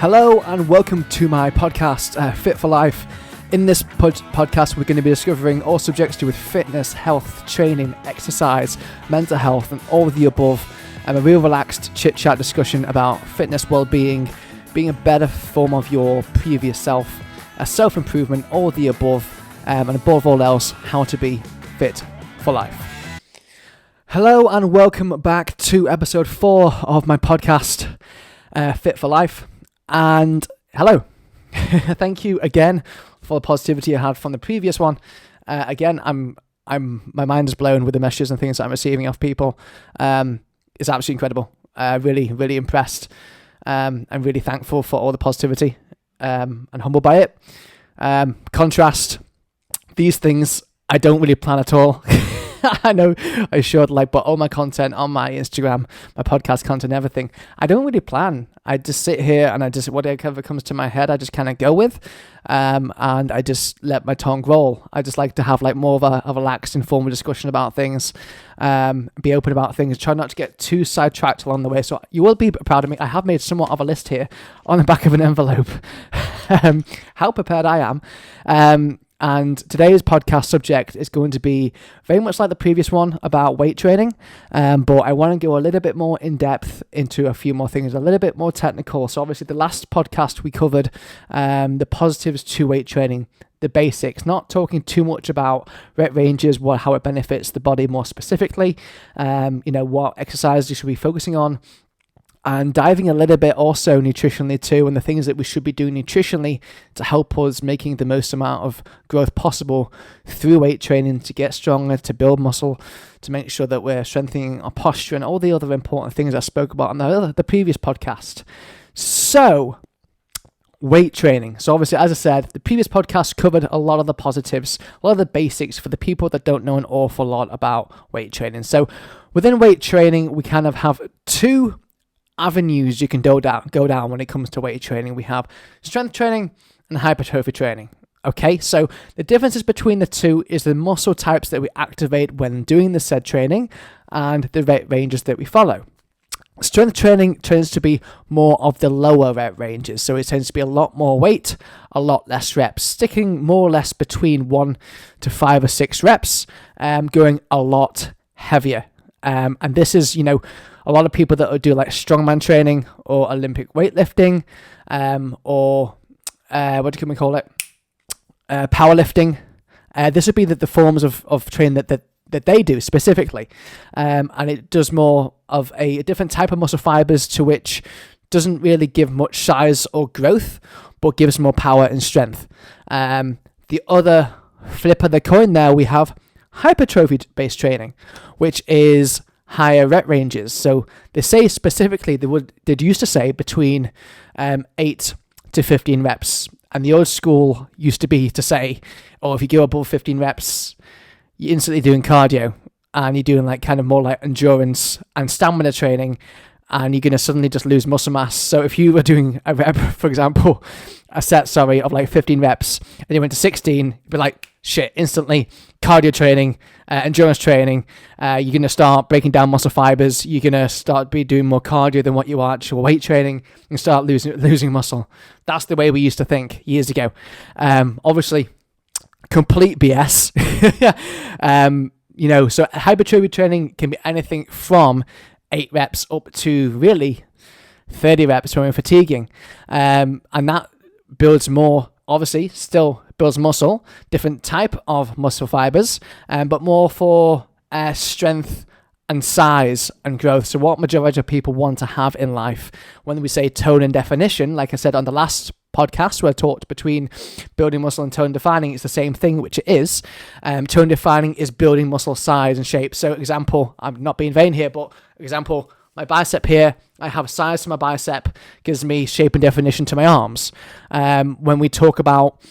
Hello and welcome to my podcast, Fit for Life. In this podcast, we're going to be discovering all subjects to do with fitness, health, training, exercise, mental health, and all of the above. A real relaxed chit-chat discussion about fitness, well-being, being a better form of your previous self, self-improvement, all of the above, and above all else, how to be fit for life. Hello and welcome back to episode 4 of my podcast, Fit for Life. And hello, thank you again for the positivity I had from the previous one. Again, my mind is blown with the messages and things that I'm receiving off people. It's absolutely incredible. Really impressed. I'm really thankful for all the positivity and humbled by it. Contrast, these things I don't really plan at all. I know I should, but all my content on my Instagram, my podcast content, everything, I don't really plan. I just sit here and whatever comes to my head, I just kind of go with, and I just let my tongue roll. I just like to have more of a relaxed, informal discussion about things, be open about things, try not to get too sidetracked along the way. So you will be proud of me. I have made somewhat of a list here on the back of an envelope, how prepared I am. And today's podcast subject is going to be very much like the previous one about weight training, but I want to go a little bit more in depth into a few more things, a little bit more technical. So obviously the last podcast we covered the positives to weight training, the basics, not talking too much about rep ranges, how it benefits the body more specifically, what exercises you should be focusing on, and diving a little bit also nutritionally too, and the things that we should be doing nutritionally to help us making the most amount of growth possible through weight training to get stronger, to build muscle, to make sure that we're strengthening our posture and all the other important things I spoke about on the previous podcast. So, weight training. So obviously, as I said, the previous podcast covered a lot of the positives, a lot of the basics for the people that don't know an awful lot about weight training. So within weight training, we kind of have two avenues you can go down when it comes to weight training. We have strength training and hypertrophy training. Okay, so the differences between the two is the muscle types that we activate when doing the said training and the rep ranges that we follow. Strength training tends to be more of the lower rep ranges, so it tends to be a lot more weight, a lot less reps, sticking more or less between 1 to 5 or 6 reps, going a lot heavier. And this is, a lot of people that will do strongman training or Olympic weightlifting, or what can we call it? Powerlifting. This would be the forms of training that they do specifically, and it does more of a different type of muscle fibers to which doesn't really give much size or growth, but gives more power and strength. The other flip of the coin there, we have hypertrophy-based training, which is higher rep ranges. So they say specifically, they'd used to say between 8 to 15 reps. And the old school used to be to say, if you go above 15 reps, you're instantly doing cardio and you're doing kind of more endurance and stamina training, and you're going to suddenly just lose muscle mass. So if you were doing a rep, for example, a set, of 15 reps, and you went to 16, you'd be shit, instantly cardio training, endurance training, you're going to start breaking down muscle fibers, you're going to start doing more cardio than what you are actual weight training, and start losing muscle. That's the way we used to think years ago. Obviously, complete BS. So hypertrophy training can be anything from 8 reps up to really 30 reps when we're fatiguing. And that builds more, obviously, still builds muscle, different type of muscle fibers, but more for strength and size and growth. So what majority of people want to have in life. When we say tone and definition, like I said on the last podcast where I talked between building muscle and tone defining, it's the same thing, which it is. Tone defining is building muscle size and shape. So example, I'm not being vain here, but example, my bicep here, I have size to my bicep, gives me shape and definition to my arms. When we talk about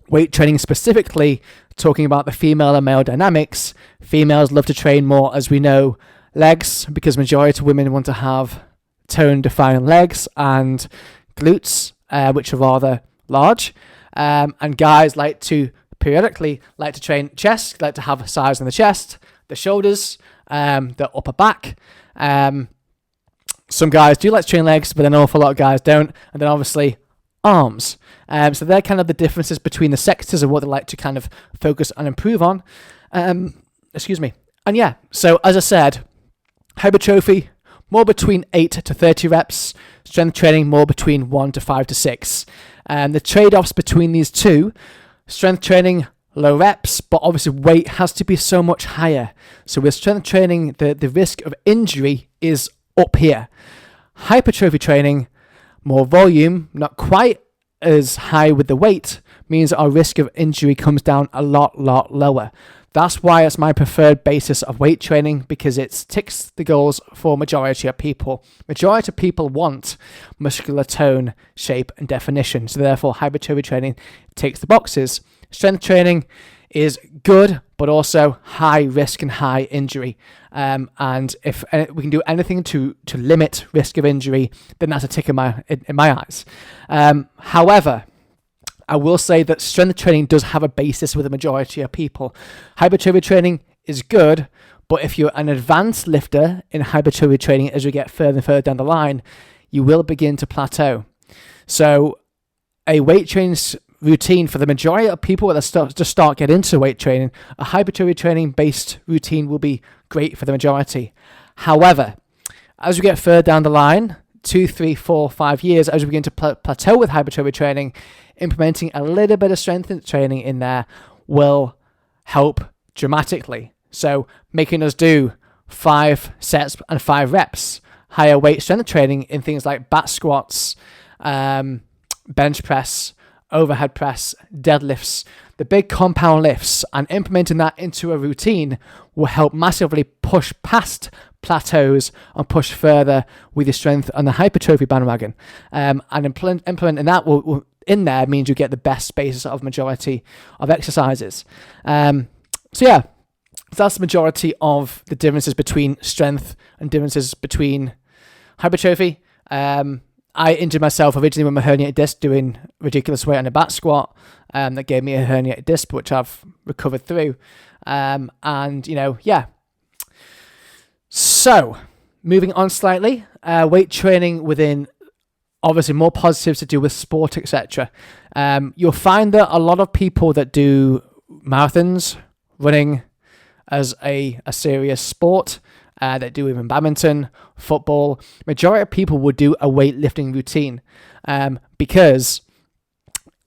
weight training specifically, talking about the female and male dynamics, females love to train more, as we know, legs, because majority of women want to have tone-defined legs and glutes, which are rather large, and guys periodically like to train chest, like to have size in the chest, the shoulders, the upper back. some guys do like to train legs, but an awful lot of guys don't. And then obviously arms. So they're kind of the differences between the sectors of what they like to kind of focus and improve on. Excuse me. And yeah, so as I said, hypertrophy, more between 8 to 30 reps. Strength training, more between 1 to 5 to 6. The trade-offs between these two, strength training, low reps, but obviously weight has to be so much higher. So with strength training, the risk of injury is up here. Hypertrophy training, more volume, not quite as high with the weight, means our risk of injury comes down a lot lower. That's why it's my preferred basis of weight training, because it ticks the goals for majority of people. Majority of people want muscular tone, shape and definition. So therefore hypertrophy training ticks the boxes. Strength training is good, but also high risk and high injury. And if we can do anything to limit risk of injury, then that's a tick in my eyes. However, I will say that strength training does have a basis with the majority of people. Hypertrophy training is good, but if you're an advanced lifter in hypertrophy training, as we get further and further down the line, you will begin to plateau. So a weight training routine for the majority of people that start getting into weight training, a hypertrophy training based routine will be great for the majority. However, as we get further down the line, 2, 3, 4, 5 years, as we begin to plateau with hypertrophy training, implementing a little bit of strength training in there will help dramatically. So making us do 5 sets and 5 reps, higher weight strength training in things like back squats, bench press, overhead press, deadlifts, the big compound lifts, and implementing that into a routine will help massively push past plateaus and push further with your strength on the hypertrophy bandwagon. And implementing that will in there means you get the best basis of majority of exercises. So yeah, that's the majority of the differences between strength and differences between hypertrophy. I injured myself originally with my herniated disc doing ridiculous weight on a back squat. That gave me a herniated disc, which I've recovered through. And, yeah. So, moving on slightly, weight training within, obviously, more positives to do with sport, etc. You'll find that a lot of people that do marathons, running as a serious sport, that do even badminton, football, majority of people would do a weightlifting routine, because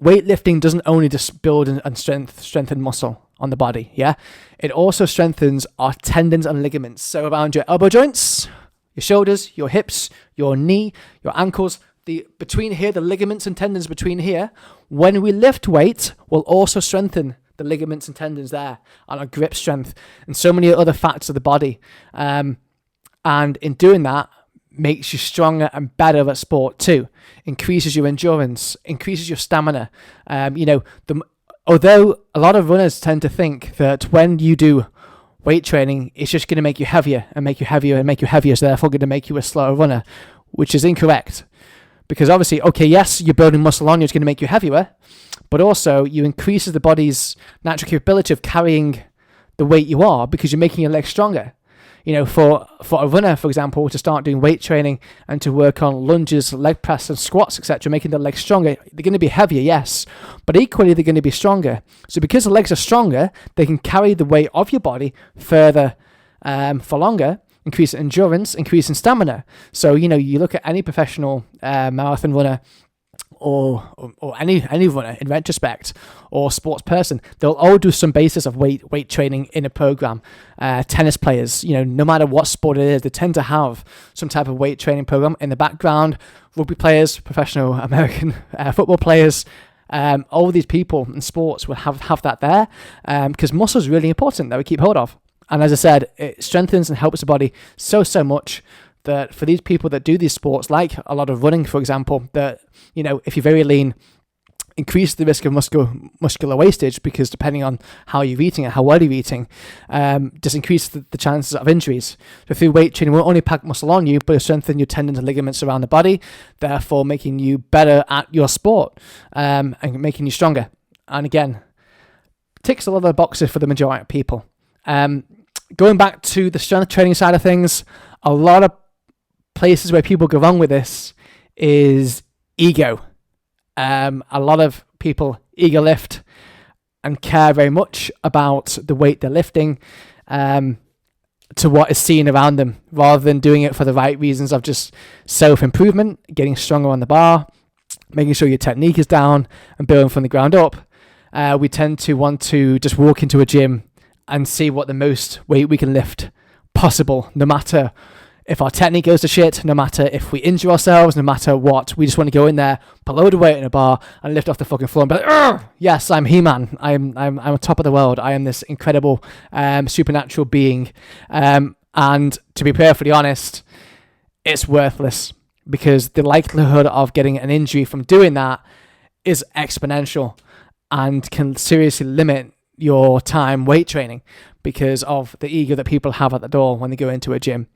weightlifting doesn't only just build and strengthen muscle on the body, yeah? It also strengthens our tendons and ligaments. So around your elbow joints, your shoulders, your hips, your knee, your ankles, between here, the ligaments and tendons between here, when we lift weight, will also strengthen the ligaments and tendons there, and our grip strength, and so many other factors of the body. And in doing that, makes you stronger and better at sport too. Increases your endurance, increases your stamina. Although a lot of runners tend to think that when you do weight training, it's just going to make you heavier and make you heavier and make you heavier, so therefore going to make you a slower runner, which is incorrect. Because obviously, okay, yes, you're building muscle on you, it's going to make you heavier, but also you increases the body's natural capability of carrying the weight you are, because you're making your legs stronger. For a runner, for example, to start doing weight training and to work on lunges, leg press and squats, etc., making the legs stronger, they're going to be heavier, yes, but equally they're going to be stronger. So because the legs are stronger, they can carry the weight of your body further for longer, increase in endurance, increase in stamina. So, you look at any professional marathon runner, or any runner in retrospect, or sports person, they'll all do some basis of weight training in a program. Tennis players, no matter what sport it is, they tend to have some type of weight training program in the background. Rugby players, professional American football players, all of these people in sports will have that there, because muscle is really important that we keep hold of. And as I said, it strengthens and helps the body so much that for these people that do these sports, like a lot of running, for example, that, if you're very lean, increase the risk of muscular wastage, because depending on how you're eating and how well you're eating, just increase the chances of injuries. So through weight training, it won't only pack muscle on you, but it'll strengthen your tendons and ligaments around the body, therefore making you better at your sport, and making you stronger. And again, ticks a lot of the boxes for the majority of people. Going back to the strength training side of things, a lot of places where people go wrong with this is ego. A lot of people ego lift and care very much about the weight they're lifting to what is seen around them, rather than doing it for the right reasons of just self-improvement, getting stronger on the bar, making sure your technique is down and building from the ground up. We tend to want to just walk into a gym and see what the most weight we can lift possible, no matter if our technique goes to shit, no matter if we injure ourselves, no matter what. We just want to go in there, put a load of weight in a bar and lift off the fucking floor and be like, yes, I'm He-Man. I'm on top of the world. I am this incredible supernatural being. And to be perfectly honest, it's worthless, because the likelihood of getting an injury from doing that is exponential and can seriously limit your time weight training because of the ego that people have at the door when they go into a gym.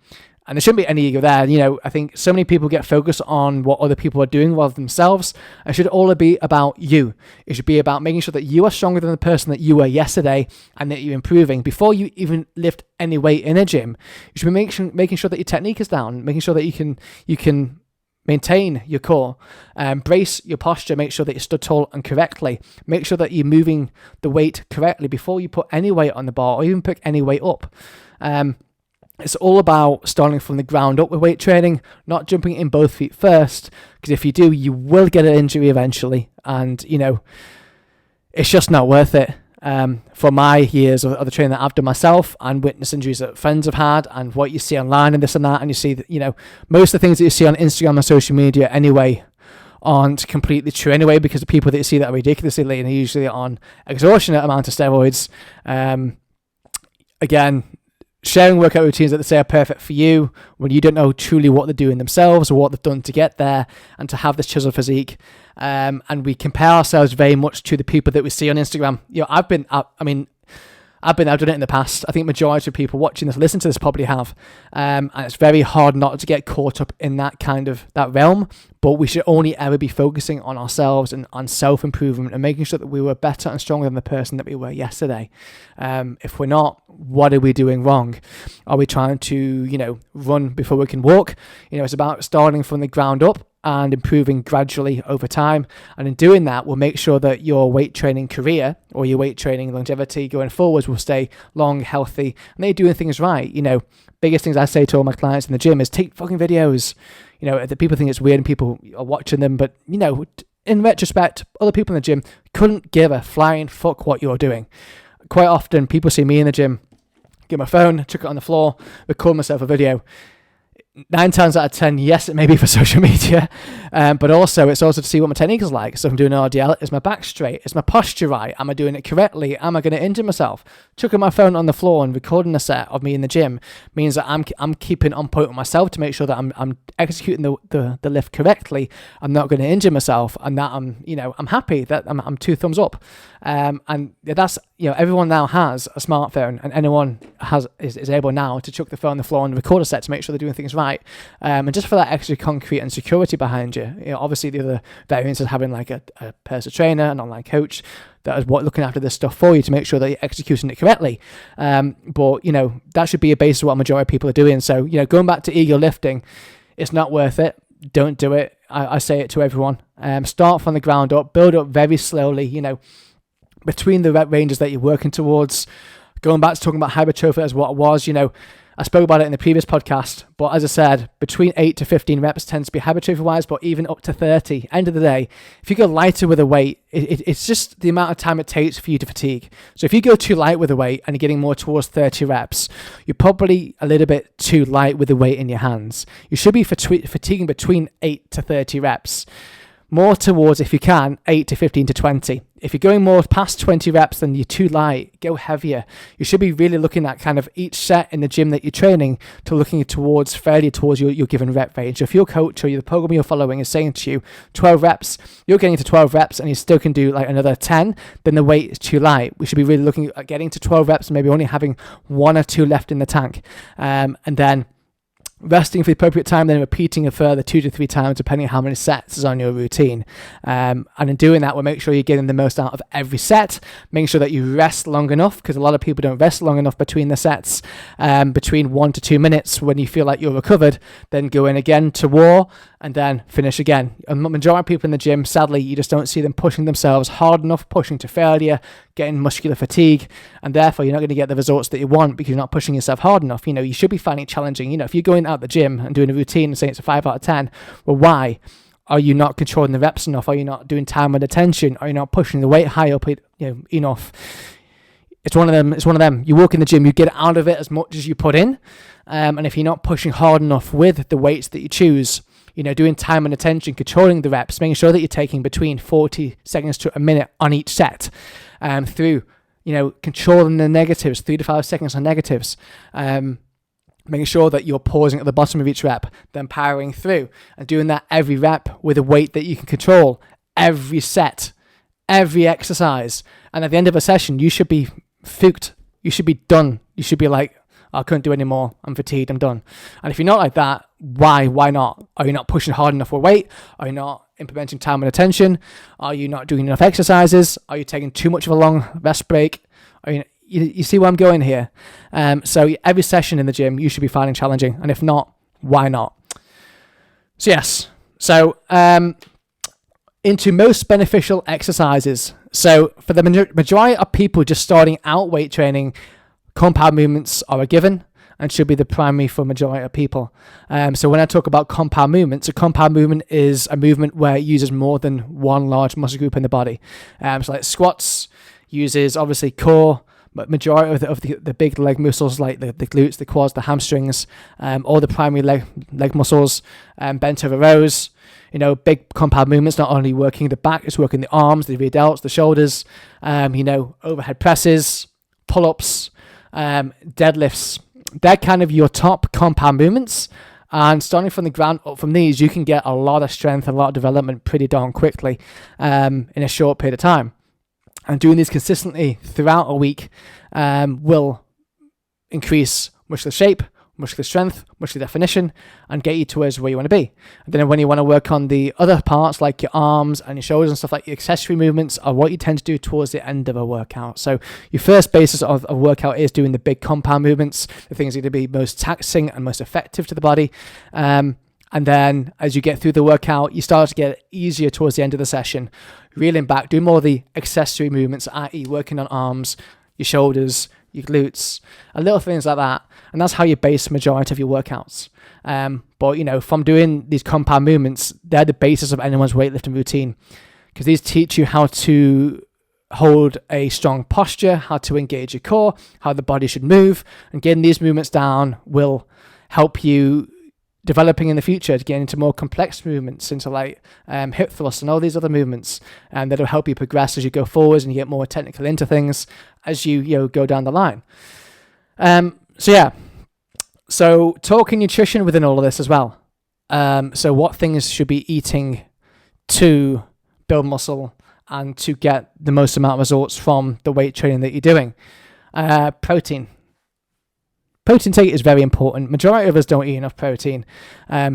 And there shouldn't be any ego there. I think so many people get focused on what other people are doing rather than themselves. It should all be about you. It should be about making sure that you are stronger than the person that you were yesterday and that you're improving. Before you even lift any weight in a gym, you should be making sure that your technique is down, making sure that you can maintain your core, brace your posture, make sure that you're stood tall and correctly, make sure that you're moving the weight correctly before you put any weight on the bar or even pick any weight up. It's all about starting from the ground up with weight training, not jumping in both feet first, because if you do, you will get an injury eventually, and it's just not worth it. For my years of the training that I've done myself and witness injuries that friends have had, and what you see online and this and that, and you see that most of the things that you see on Instagram and social media anyway aren't completely true anyway, because the people that you see that are ridiculously lean are usually on extortionate amount of steroids. Again, sharing workout routines that they say are perfect for you when you don't know truly what they're doing themselves or what they've done to get there and to have this chiseled physique. And we compare ourselves very much to the people that we see on Instagram. I've done it in the past. I think majority of people watching this, listen to this, probably have. And it's very hard not to get caught up in that realm. But we should only ever be focusing on ourselves and on self-improvement and making sure that we were better and stronger than the person that we were yesterday. If we're not, what are we doing wrong? Are we trying to, run before we can walk? It's about starting from the ground up and improving gradually over time. And in doing that, we'll make sure that your weight training career or your weight training longevity going forwards will stay long, healthy, and they're doing things right. Biggest things I say to all my clients in the gym is take fucking videos. The people think it's weird and people are watching them, but in retrospect, other people in the gym couldn't give a flying fuck what you're doing. Quite often people see me in the gym, get my phone, chuck it on the floor, record myself a video. 9 times out of 10, yes, it may be for social media, but also it's also to see what my technique is like. So if I'm doing an RDL, is my back straight? Is my posture right? Am I doing it correctly? Am I going to injure myself? Chucking my phone on the floor and recording a set of me in the gym means that I'm keeping on point with myself to make sure that I'm executing the lift correctly. I'm not going to injure myself, and that I'm happy that I'm 2 thumbs up. And that's everyone now has a smartphone, and anyone is able now to chuck the phone on the floor and record a set to make sure they're doing things right. And just for that extra concrete and security behind you. Obviously the other variants is having like a personal trainer, an online coach that is looking after this stuff for you to make sure that you're executing it correctly. But that should be a base of what a majority of people are doing. So going back to ego lifting, it's not worth it. Don't do it. I say it to everyone. Start from the ground up, build up very slowly. Between the rep ranges that you're working towards. Going back to talking about hypertrophy as what it was, I spoke about it in the previous podcast, but as I said, between 8 to 15 reps tends to be hypertrophy wise, but even up to 30. End of the day, if you go lighter with a weight, it's just the amount of time it takes for you to fatigue. So if you go too light with a weight and you're getting more towards 30 reps, you're probably a little bit too light with the weight in your hands. You should be fatiguing between 8 to 30 reps. More towards, if you can, 8 to 15 to 20. If you're going more past 20 reps, then you're too light. Go heavier. You should be really looking at kind of each set in the gym that you're training to looking towards your given rep range. So if your coach or the program you're following is saying to you 12 reps, you're getting to 12 reps and you still can do like another 10, then the weight is too light. We should be really looking at getting to 12 reps and maybe only having 1 or 2 left in the tank. And then resting for the appropriate time, then repeating a further 2 to 3 times, depending on how many sets is on your routine. And in doing that, we'll make sure you're getting the most out of every set, making sure that you rest long enough, because a lot of people don't rest long enough between the sets, between 1 to 2 minutes when you feel like you're recovered, then go in again to war, and then finish again. A majority of people in the gym, sadly, you just don't see them pushing themselves hard enough, pushing to failure, getting muscular fatigue, and therefore you're not going to get the results that you want because you're not pushing yourself hard enough. You should be finding it challenging. If you're going out the gym and doing a routine and saying it's a 5 out of 10, well, why? Are you not controlling the reps enough? Are you not doing time and attention? Are you not pushing the weight high up enough? It's one of them. You walk in the gym, you get out of it as much as you put in. And if you're not pushing hard enough with the weights that you choose, doing time and attention, controlling the reps, making sure that you're taking between 40 seconds to a minute on each set, through, controlling the negatives, 3 to 5 seconds on negatives, making sure that you're pausing at the bottom of each rep, then powering through, and doing that every rep with a weight that you can control, every set, every exercise. And at the end of a session, you should be fucked. You should be done. You should be like, I couldn't do any more. I'm fatigued. I'm done. And if you're not like that, why? Why not? Are you not pushing hard enough for weight? Are you not implementing time and attention? Are you not doing enough exercises? Are you taking too much of a long rest break? You see where I'm going here? So every session in the gym, you should be finding challenging. And if not, why not? So yes. So into most beneficial exercises. So for the majority of people just starting out weight training, compound movements are a given and should be the primary for majority of people. So when I talk about compound movements, a compound movement is a movement where it uses more than one large muscle group in the body. So like squats uses obviously core, but majority of the big leg muscles like the glutes, the quads, the hamstrings, all the primary leg muscles, bent over rows. Big compound movements, not only working the back, it's working the arms, the rear delts, the shoulders, overhead presses, pull-ups, deadlifts. They're kind of your top compound movements. And starting from the ground up from these, you can get a lot of strength and a lot of development pretty darn quickly in a short period of time. And doing these consistently throughout a week will increase muscular shape, muscular strength, muscular definition, and get you towards where you want to be. And then when you want to work on the other parts like your arms and your shoulders and stuff, like your accessory movements are what you tend to do towards the end of a workout. So your first basis of a workout is doing the big compound movements, the things that are going to be most taxing and most effective to the body. And then as you get through the workout, you start to get easier towards the end of the session, reeling back, doing more of the accessory movements, i.e. working on arms, your shoulders, your glutes, and little things like that. And that's how you base the majority of your workouts. But from doing these compound movements, they're the basis of anyone's weightlifting routine, because these teach you how to hold a strong posture, how to engage your core, how the body should move. And getting these movements down will help you developing in the future to get into more complex movements, into like hip thrusts and all these other movements, and that'll help you progress as you go forwards and you get more technical into things as you go down the line. So talking nutrition within all of this as well. So what things should be eating to build muscle and to get the most amount of results from the weight training that you're doing. Protein. Protein intake is very important. Majority of us don't eat enough protein.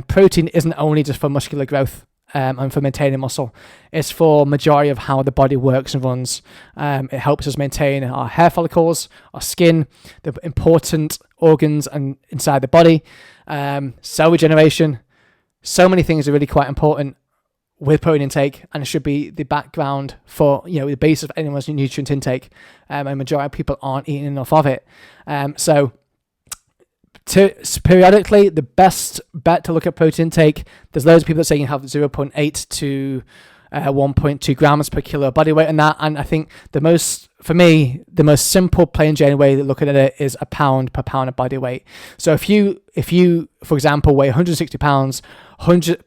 Protein isn't only just for muscular growth and for maintaining muscle. It's for majority of how the body works and runs. It helps us maintain our hair follicles, our skin, the important organs and inside the body, cell regeneration. So many things are really quite important with protein intake, and it should be the background for the base of anyone's nutrient intake. And majority of people aren't eating enough of it. So periodically, the best bet to look at protein intake, there's loads of people that say you have 0.8 to 1.2 grams per kilo body weight and that. And I think the most simple plain Jane way to look at it is a pound per pound of body weight. So if you, for example, weigh 160 pounds,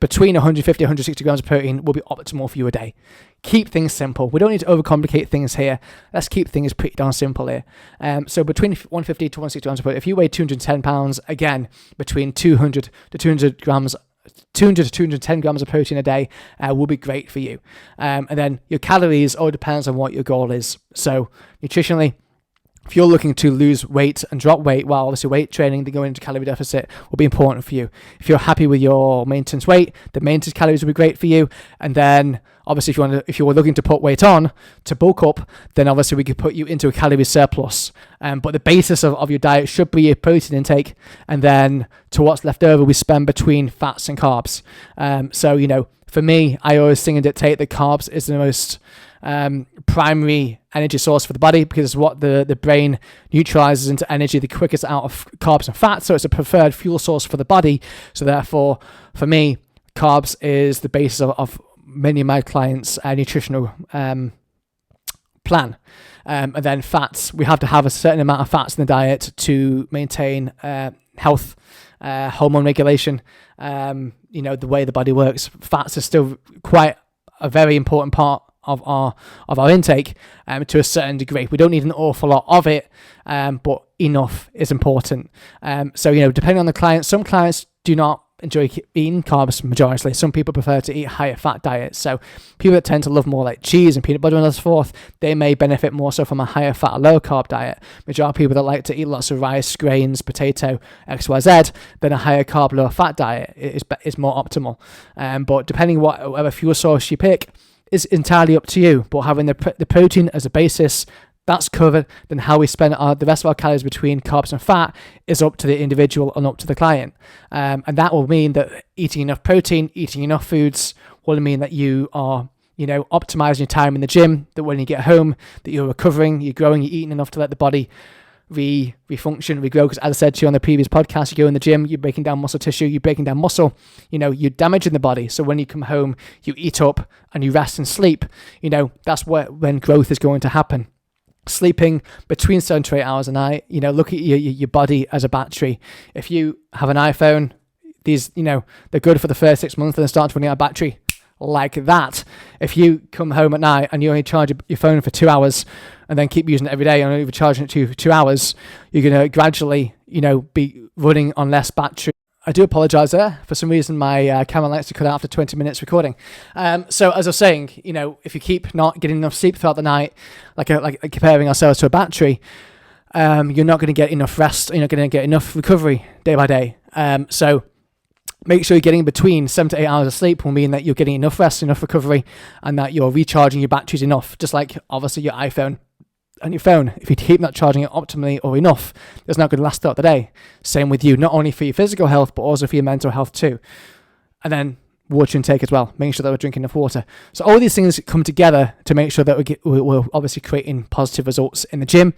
between 150 and 160 grams of protein will be optimal for you a day. Keep things simple. We don't need to overcomplicate things here. Let's keep things pretty darn simple here. So between 150 to 160 grams of protein, if you weigh 210 pounds, again, between 200 to 210 grams of protein a day will be great for you. And then your calories all depends on what your goal is. So nutritionally, if you're looking to lose weight and drop weight, well, obviously weight training, then going into calorie deficit will be important for you. If you're happy with your maintenance weight, the maintenance calories will be great for you. And then obviously if you were looking to put weight on to bulk up, then obviously we could put you into a calorie surplus. But the basis of your diet should be your protein intake, and then to what's left over, we spend between fats and carbs. So, for me, I always think and dictate that carbs is the most primary energy source for the body, because it's what the brain neutralizes into energy the quickest out of carbs and fats. So it's a preferred fuel source for the body. So therefore, for me, carbs is the basis of many of my clients' nutritional plan. And then fats, we have to have a certain amount of fats in the diet to maintain health, hormone regulation, the way the body works. Fats are still quite a very important part of our intake to a certain degree. We don't need an awful lot of it, but enough is important. So depending on the client, some clients do not enjoy eating carbs majority. Some people prefer to eat higher fat diets. So people that tend to love more like cheese and peanut butter and so forth, they may benefit more so from a higher fat or low carb diet. Majority of people that like to eat lots of rice, grains, potato, XYZ, then a higher carb, lower fat diet is more optimal. But depending whatever fuel source you pick is entirely up to you. But having the protein as a basis, that's covered. Then how we spend the rest of our calories between carbs and fat is up to the individual and up to the client. And that will mean that eating enough protein, eating enough foods will mean that you are, optimizing your time in the gym, that when you get home, that you're recovering, you're growing, you're eating enough to let the body refunction, regrow. Because as I said to you on the previous podcast, you go in the gym, you're breaking down muscle tissue, you're breaking down muscle, you're damaging the body. So when you come home, you eat up and you rest and sleep, that's when growth is going to happen. Sleeping between 7 to 8 hours a night, look at your body as a battery. If you have an iPhone, these, they're good for the first 6 months, then they start to run out of battery like that. If you come home at night and you only charge your phone for 2 hours and then keep using it every day and only charging it to 2 hours, you're going to gradually, be running on less battery. I do apologise there. For some reason, my camera likes to cut out after 20 minutes recording. So as I was saying, if you keep not getting enough sleep throughout the night, like comparing ourselves to a battery, you're not going to get enough rest. You're not going to get enough recovery day by day. So make sure you're getting between 7 to 8 hours of sleep will mean that you're getting enough rest, enough recovery, and that you're recharging your batteries enough. Just like obviously your iPhone and your phone, if you keep not charging it optimally or enough, it's not going to last throughout the day. Same with you, not only for your physical health, but also for your mental health too. And then water intake as well, making sure that we're drinking enough water. So all these things come together to make sure that we're obviously creating positive results in the gym,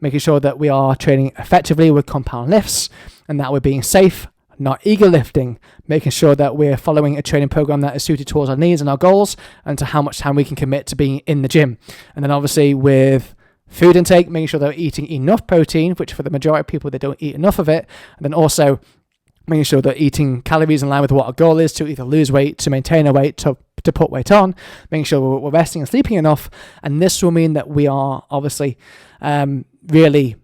making sure that we are training effectively with compound lifts, and that we're being safe, not ego lifting, making sure that we're following a training program that is suited towards our needs and our goals and to how much time we can commit to being in the gym. And then obviously with food intake, making sure that we're eating enough protein, which for the majority of people, they don't eat enough of it. And then also making sure that eating calories in line with what our goal is, to either lose weight, to maintain our weight, to put weight on, making sure we're resting and sleeping enough. And this will mean that we are obviously really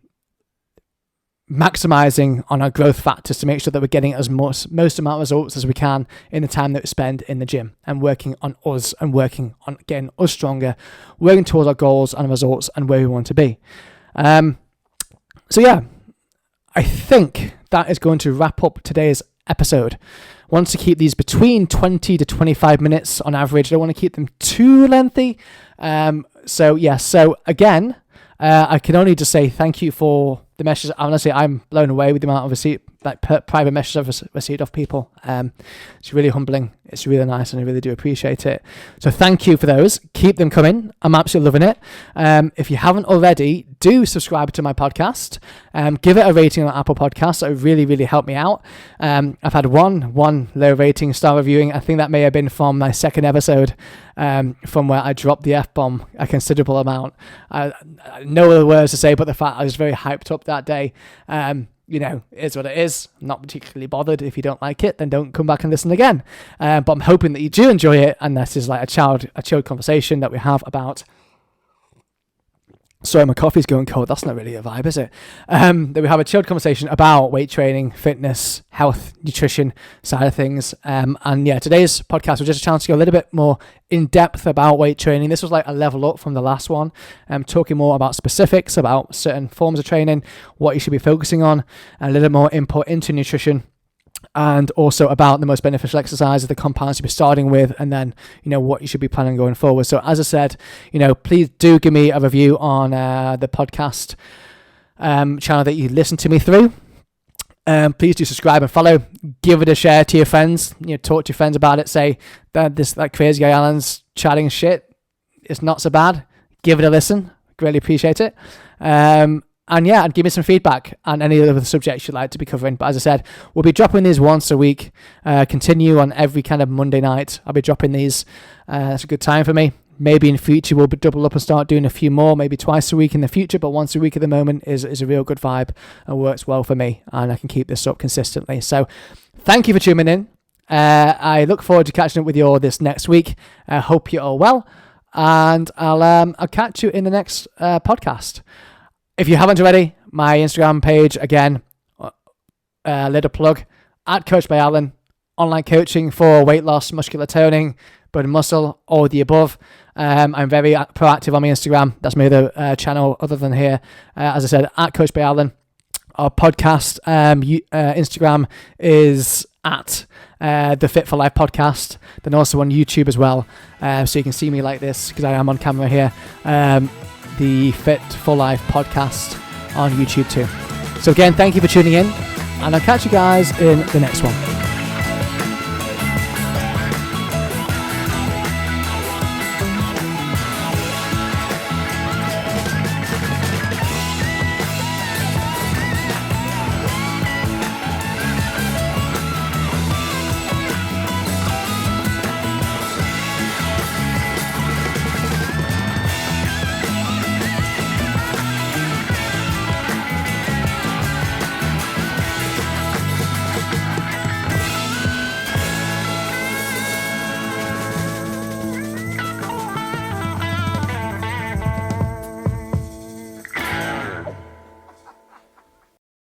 maximizing on our growth factors to make sure that we're getting as most amount of results as we can in the time that we spend in the gym, and working on us and working on getting us stronger, working towards our goals and results and where we want to be. So yeah, I think that is going to wrap up today's episode. I want to keep these between 20 to 25 minutes on average. I don't want to keep them too lengthy. So again, I can only just say thank you for the messages. Honestly, I'm blown away with the amount of private messages I've received off people. It's really humbling. It's really nice, and I really do appreciate it. So thank you for those. Keep them coming. I'm absolutely loving it. If you haven't already, do subscribe to my podcast. Give it a rating on Apple Podcasts. That would really, really help me out. I've had one low rating, star reviewing. I think that may have been from my second episode, from where I dropped the F-bomb a considerable amount. No other words to say but the fact I was very hyped up that day. It is what it is. I'm not particularly bothered. If you don't like it, then don't come back and listen again. But I'm hoping that you do enjoy it, and this is like a chilled conversation that we have about Sorry, my coffee's going cold. That's not really a vibe, is it? That we have a chilled conversation about weight training, fitness, health, nutrition side of things. And yeah, today's podcast was just a chance to go a little bit more in depth about weight training. This was like a level up from the last one. Talking more about specifics, about certain forms of training, what you should be focusing on, and a little more input into nutrition. And also about the most beneficial exercises, the compounds you'll be starting with, and then, what you should be planning going forward. So as I said, please do give me a review on the podcast channel that you listen to me through. Please do subscribe and follow. Give it a share to your friends. Talk to your friends about it. Say that crazy guy Alan's chatting shit. It's not so bad. Give it a listen. Greatly appreciate it. And yeah, and give me some feedback on any of the subjects you'd like to be covering. But as I said, we'll be dropping these once a week. Continue on every kind of Monday night. I'll be dropping these. It's a good time for me. Maybe in future we'll double up and start doing a few more, maybe twice a week in the future. But once a week at the moment is a real good vibe and works well for me. And I can keep this up consistently. So thank you for tuning in. I look forward to catching up with you all this next week. I hope you're all well. And I'll catch you in the next podcast. If you haven't already, my Instagram page, again, little plug, @Coach by Alan, online coaching for weight loss, muscular toning, building muscle, all the above. I'm very proactive on my Instagram. That's my other channel other than here. As I said, @Coach by Alan. Our podcast Instagram is the Fit for Life podcast. Then also on YouTube as well. So you can see me like this because I am on camera here. The Fit for Life podcast on YouTube too. So again, thank you for tuning in, and I'll catch you guys in the next one.